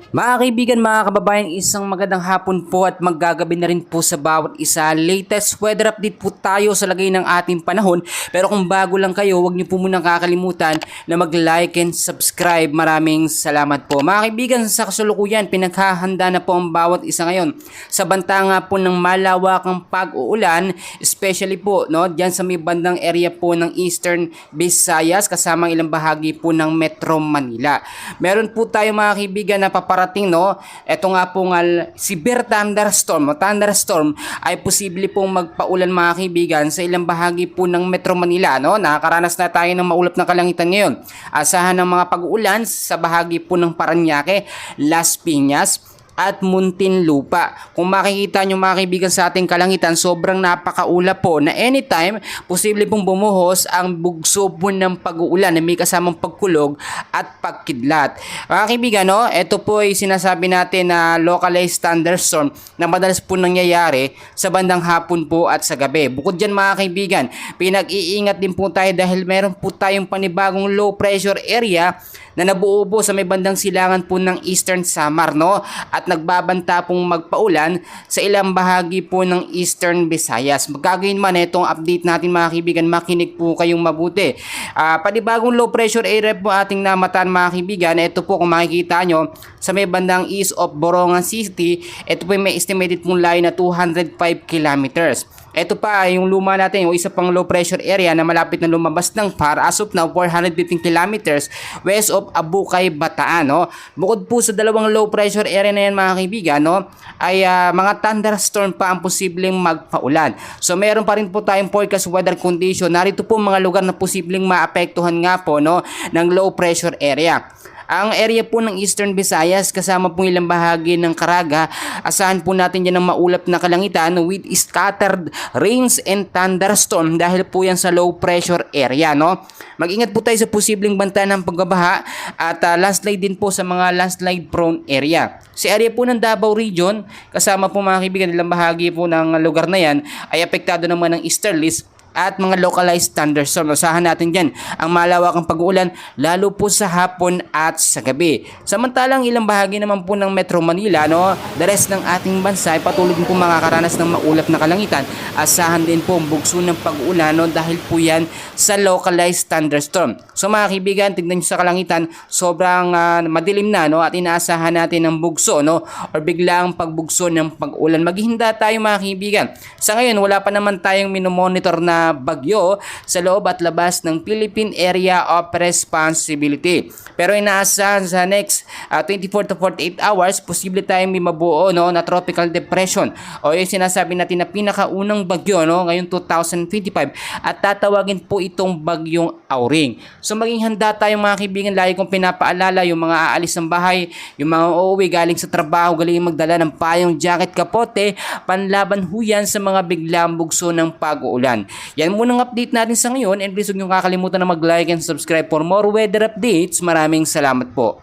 Mga kaibigan, mga kababayan, isang magandang hapon po at maggagabi na rin po sa bawat isa. Latest weather update po tayo sa lagay ng ating panahon. Pero kung bago lang kayo, huwag niyo po munang kakalimutan na mag-like and subscribe. Maraming salamat po. Mga kaibigan, sa kasalukuyan, pinaghahanda na po ang bawat isa ngayon. Sa banta nga po ng malawakang pag-uulan, especially po diyan sa may bandang area po ng Eastern Visayas, kasama ilang bahagi po ng Metro Manila. Meron po tayo mga kaibigan na paparating ito nga po nga severe thunderstorm ay posible pong magpaulan mga kaibigan sa ilang bahagi po ng Metro Manila. Nakakaranas na tayo ng maulap na kalangitan ngayon. Asahan ng mga pag-uulan sa bahagi po ng Parañaque, Las Piñas at Muntinlupa. Kung makikita nyo mga kaibigan sa ating kalangitan, sobrang napakaulap po na anytime posible pong bumuhos ang bugso po ng pag-uulan na may kasamang pagkulog at pagkidlat. Mga kaibigan, ito po ay sinasabi natin na localized thunderstorm na madalas po nangyayari sa bandang hapon po at sa gabi. Bukod dyan mga kaibigan, pinag-iingat din po tayo dahil meron po tayong panibagong low pressure area na nabuo po sa may bandang silangan po ng Eastern Samar, at nagbabanta pong magpaulan sa ilang bahagi po ng Eastern Visayas. Magkagayon man itong update natin mga kaibigan, makinig po kayong mabuti. Panibagong low pressure area po ating namataan mga kaibigan. Ito po kung makikita nyo sa may bandang east of Borongan City, ito po may estimated pong layo na 205 kilometers. Ito pa yung luma natin, yung isa pang low pressure area na malapit na lumabas ng PAR as of now 415 kilometers west of Abukay, Bataan. Bukod po sa dalawang low pressure area na yan mga kaibigan, ay mga thunderstorm pa ang posibleng magpaulan. So meron pa rin po tayong forecast weather condition. Narito po mga lugar na posibleng maapektuhan nga po ng low pressure area. Ang area po ng Eastern Visayas kasama pong ilang bahagi ng Caraga, asahan po natin yan ng maulap na kalangitan with scattered rains and thunderstorm dahil po yan sa low pressure area. Mag-ingat po tayo sa posibleng banta ng pagbabaha at landslide din po sa mga landslide prone area. Sa area po ng Davao Region, kasama po mga kaibigan ilang bahagi po ng lugar na yan ay apektado naman ng easterlies at mga localized thunderstorm. Usahan natin dyan ang malawakang pag-uulan lalo po sa hapon at sa gabi. Samantalang ilang bahagi naman po ng Metro Manila, the rest ng ating bansa ay patuloy din po makakaranas ng maulap na kalangitan. Asahan din po ang bugso ng pag-uulan dahil po yan sa localized thunderstorm. So mga kaibigan, tignan nyo sa kalangitan, sobrang madilim na at inaasahan natin ng bugso or biglang pagbugso ng pag-ulan. Maghihinda tayo mga kaibigan. Sa ngayon, wala pa naman tayong minomonitor na bagyo sa loob at labas ng Philippine Area of Responsibility. Pero inaasahan sa next 24 to 48 hours, posible tayong may mabuo na tropical depression o yung sinasabi natin na pinakaunang bagyo ngayong 2025 at tatawagin po itong bagyong Auring. So maging handa tayong mga kaibigan, lagi kong pinapaalala yung mga aalis ng bahay, yung mga uuwi galing sa trabaho, galing magdala ng payong, jacket, kapote, panlaban huyan sa mga biglang bugso ng pag-uulan. Yan muna ang update natin sa ngayon, and please huwag niyong kakalimutan na mag-like and subscribe for more weather updates. Maraming salamat po.